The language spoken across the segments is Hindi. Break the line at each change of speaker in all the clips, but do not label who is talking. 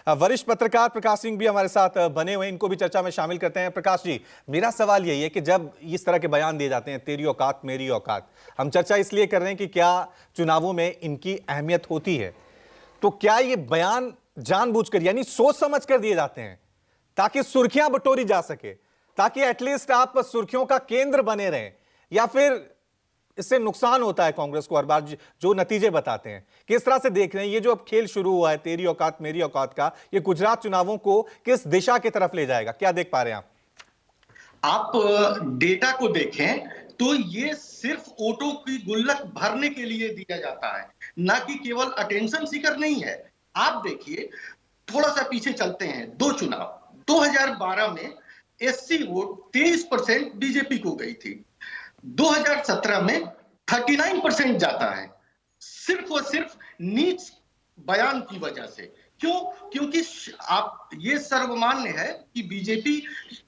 वरिष्ठ पत्रकार प्रकाश सिंह भी हमारे साथ बने हुए हैं, इनको भी चर्चा में शामिल करते हैं। प्रकाश जी, मेरा सवाल यही है कि जब इस तरह के बयान दिए जाते हैं, तेरी औकात मेरी औकात, हम चर्चा इसलिए कर रहे हैं कि क्या चुनावों में इनकी अहमियत होती है? तो क्या ये बयान जानबूझकर यानी सोच समझ कर दिए जाते हैं ताकि सुर्खियां बटोरी जा सके, ताकि एटलीस्ट आप सुर्खियों का केंद्र बने रहें, या फिर इससे नुकसान होता है कांग्रेस को हर बार जो नतीजे बताते हैं? किस तरह से देख रहे हैं ये जो अब खेल शुरू हुआ है तेरी औकात मेरी औकात का, ये गुजरात चुनावों को किस दिशा की तरफ ले जाएगा? क्या देख पा रहे हैं आप?
आप डेटा को देखें तो ये सिर्फ वोटों की गुल्लक भरने के लिए दिया जाता है, ना कि केवल अटेंशन सीकर नहीं है। आप देखिए, थोड़ा सा पीछे चलते हैं, दो चुनाव 2012 में एससी वोट 23% बीजेपी को गई थी, 2017 में 39% जाता है, सिर्फ और सिर्फ नीच बयान की वजह से। क्यों? क्योंकि आप ये सर्वमान्य है कि बीजेपी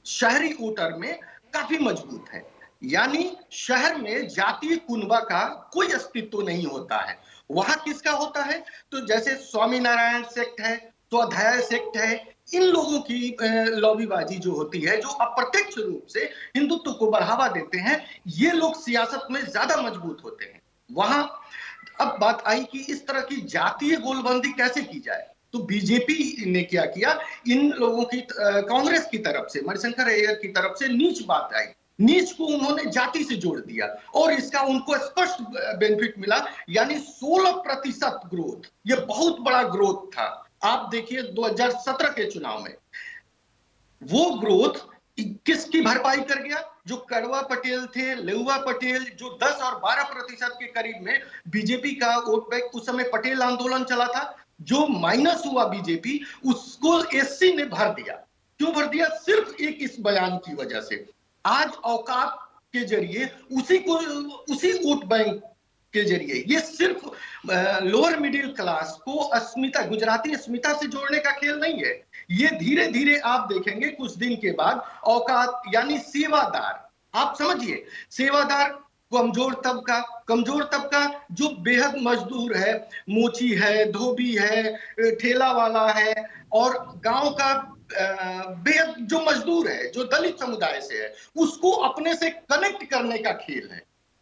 शहरी वोटर में काफी मजबूत है, यानी शहर में जातीय कुनबा का कोई अस्तित्व नहीं होता है। वहां किसका होता है? तो जैसे स्वामीनारायण सेक्ट है, स्वाध्याय सेक्ट है, इन लोगों की लॉबीबाजी जो होती है, जो अप्रत्यक्ष रूप से हिंदुत्व को बढ़ावा देते हैं, ये लोग सियासत में ज्यादा मजबूत होते हैं वहां। अब बात आई कि इस तरह की जातीय गोलबंदी कैसे की जाए, तो बीजेपी ने क्या किया, इन लोगों की कांग्रेस की तरफ से, मणिशंकर अय्यर की तरफ से नीच बात आई, नीच को उन्होंने जाति से जोड़ दिया और इसका उनको स्पष्ट बेनिफिट मिला, यानी 16% ग्रोथ। ये बहुत बड़ा ग्रोथ था। आप देखिए 2017 के चुनाव में वो ग्रोथ किसकी भरपाई कर गया? जो कड़वा पटेल थे, लेउवा पटेल, जो 10 और 12% के करीब में बीजेपी का वोट बैंक, उस समय पटेल आंदोलन चला था, जो माइनस हुआ बीजेपी, उसको एससी ने भर दिया। क्यों भर दिया? सिर्फ एक इस बयान की वजह से। आज औकात के जरिए उसी वोट बैंक के जरिए ये सिर्फ लोअर मिडिल क्लास को अस्मिता, गुजराती अस्मिता से जोड़ने का खेल नहीं है। ये धीरे धीरे आप देखेंगे कुछ दिन के बाद औकात यानी सेवादार, आप समझिए, सेवादार कमजोर तबका जो बेहद मजदूर है, मोची है, धोबी है, ठेला वाला है, और गांव का बेहद जो मजदूर है, जो दलित समुदाय से है, उसको अपने से कनेक्ट करने का खेल है।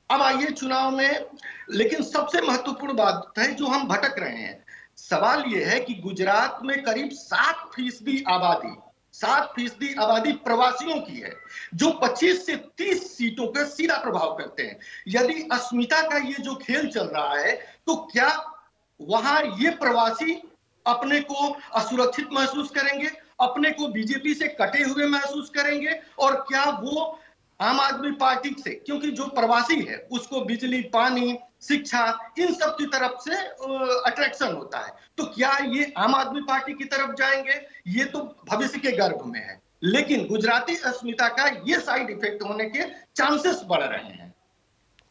अब आइए चुनाव में, लेकिन सबसे महत्वपूर्ण बात है जो हम भटक रहे हैं, सवाल यह है कि गुजरात में करीब 7% आबादी प्रवासियों की है, जो 25 से 30 सीटों पर सीधा प्रभाव करते हैं। यदि अस्मिता का ये जो खेल चल रहा है, तो क्या वहां ये प्रवासी अपने को असुरक्षित महसूस करेंगे, अपने को बीजेपी से कटे हुए महसूस करेंगे, और क्या वो आम आदमी पार्टी से, क्योंकि जो प्रवासी है उसको बिजली, पानी, शिक्षा, इन सब की तरफ से अट्रैक्शन होता है, तो क्या ये आम आदमी पार्टी की तरफ जाएंगे? ये तो भविष्य के गर्भ में है, लेकिन गुजराती अस्मिता का ये साइड इफेक्ट होने के चांसेस बढ़ रहे हैं।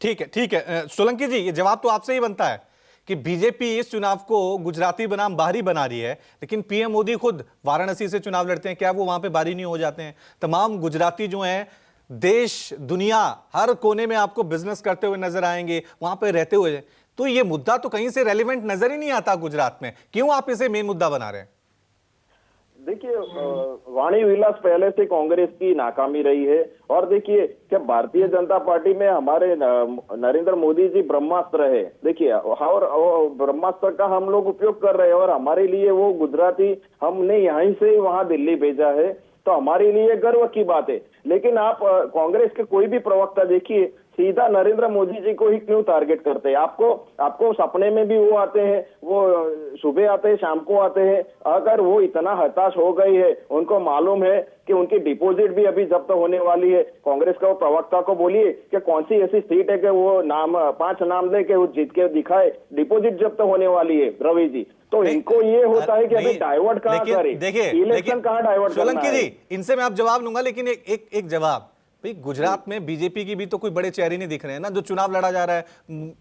ठीक है, ठीक है। सोलंकी जी, ये जवाब तो आपसे ही बनता है कि बीजेपी इस चुनाव को गुजराती बनाम बाहरी बना रही है, लेकिन पीएम मोदी खुद वाराणसी से चुनाव लड़ते हैं, क्या वो वहां पे बाहरी नहीं हो जाते हैं? तमाम गुजराती जो हैं, देश दुनिया हर कोने में आपको बिजनेस करते हुए नजर आएंगे, वहां पे रहते हुए। तो ये मुद्दा तो कहीं से रेलिवेंट नजर ही नहीं आता गुजरात में, क्यों आप इसे मेन मुद्दा बना रहे हैं?
देखिए, वाणी विलास पहले से कांग्रेस की नाकामी रही है, और देखिए क्या भारतीय जनता पार्टी में हमारे नरेंद्र मोदी जी ब्रह्मास्त्र है, देखिए, और ब्रह्मास्त्र का हम लोग उपयोग कर रहे हैं, और हमारे लिए वो गुजराती हमने यहीं से वहां दिल्ली भेजा है, तो हमारे लिए गर्व की बात है। लेकिन आप कांग्रेस के कोई भी प्रवक्ता देखिए, सीधा नरेंद्र मोदी जी को ही क्यों टारगेट करते हैं? आपको सपने में भी वो आते हैं, वो सुबह आते हैं, शाम को आते हैं। अगर वो इतना हताश हो गई है, उनको मालूम है कि उनकी डिपॉजिट भी अभी जब्त होने वाली है, कांग्रेस का वो प्रवक्ता को बोलिए कि कौन सी ऐसी सीट है कि वो 5 नाम दे के वो जीत के दिखाए, डिपॉजिट जब्त होने वाली है रवि जी। तो इनको ये होता है कि अभी डाइवर्ट कहां करें,
देखिए
इलेक्शन कहां डाइवर्ट करना है।
सोलंकी जी, इनसे मैं आप जवाब लूंगा, लेकिन एक जवाब भाई, गुजरात में बीजेपी की भी तो कोई बड़े चेहरे नहीं दिख रहे हैं ना, जो चुनाव लड़ा जा रहा है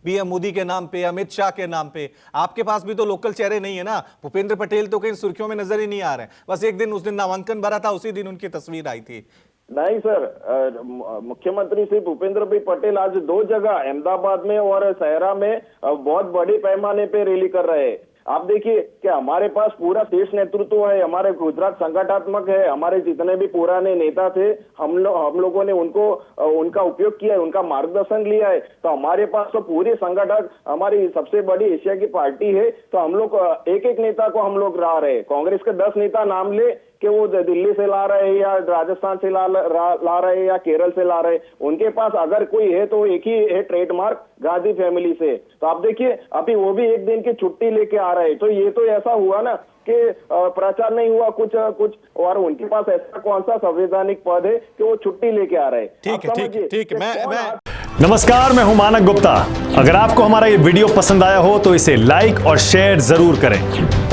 पीएम मोदी के नाम पे, अमित शाह के नाम पे। आपके पास भी तो लोकल चेहरे नहीं है ना। भूपेंद्र पटेल तो कहीं सुर्खियों में नजर ही नहीं आ रहे हैं। बस एक दिन, उस दिन नामांकन भरा था, उसी दिन उनकी तस्वीर आई थी।
नहीं सर, मुख्यमंत्री श्री भूपेंद्र भाई पटेल आज 2 जगह, अहमदाबाद में और सहरा में बहुत बड़े पैमाने पे रैली कर रहे हैं। आप देखिए कि हमारे पास पूरा शीर्ष नेतृत्व है, हमारे गुजरात संगठनात्मक है, हमारे जितने भी पुराने नेता थे हम लोगों ने उनका उपयोग किया है, उनका मार्गदर्शन लिया है। तो हमारे पास तो पूरे संगठन, हमारी सबसे बड़ी एशिया की पार्टी है, तो हम लोग एक एक नेता को हम लोग ला रहे हैं। कांग्रेस के 10 नेता नाम ले कि वो दिल्ली से ला रहे हैं या राजस्थान से ला रहे हैं या केरल से ला रहे हैं, उनके पास अगर कोई है तो एक ही है ट्रेडमार्क, गांधी फैमिली से। तो आप देखिए अभी वो भी एक दिन की छुट्टी लेके आ रहे हैं। तो ये तो ऐसा हुआ ना कि प्रचार नहीं हुआ कुछ और उनके पास ऐसा कौन सा संवैधानिक पद है कि वो छुट्टी लेके आ रहे हैं।
ठीक है मैं
नमस्कार, मैं हूं मानक गुप्ता। अगर आपको हमारा ये वीडियो पसंद आया हो तो इसे लाइक और शेयर जरूर करें,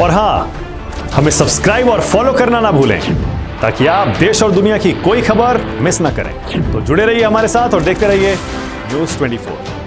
और हाँ, हमें सब्सक्राइब और फॉलो करना ना भूलें ताकि आप देश और दुनिया की कोई खबर मिस ना करें। तो जुड़े रहिए हमारे साथ और देखते रहिए News 24।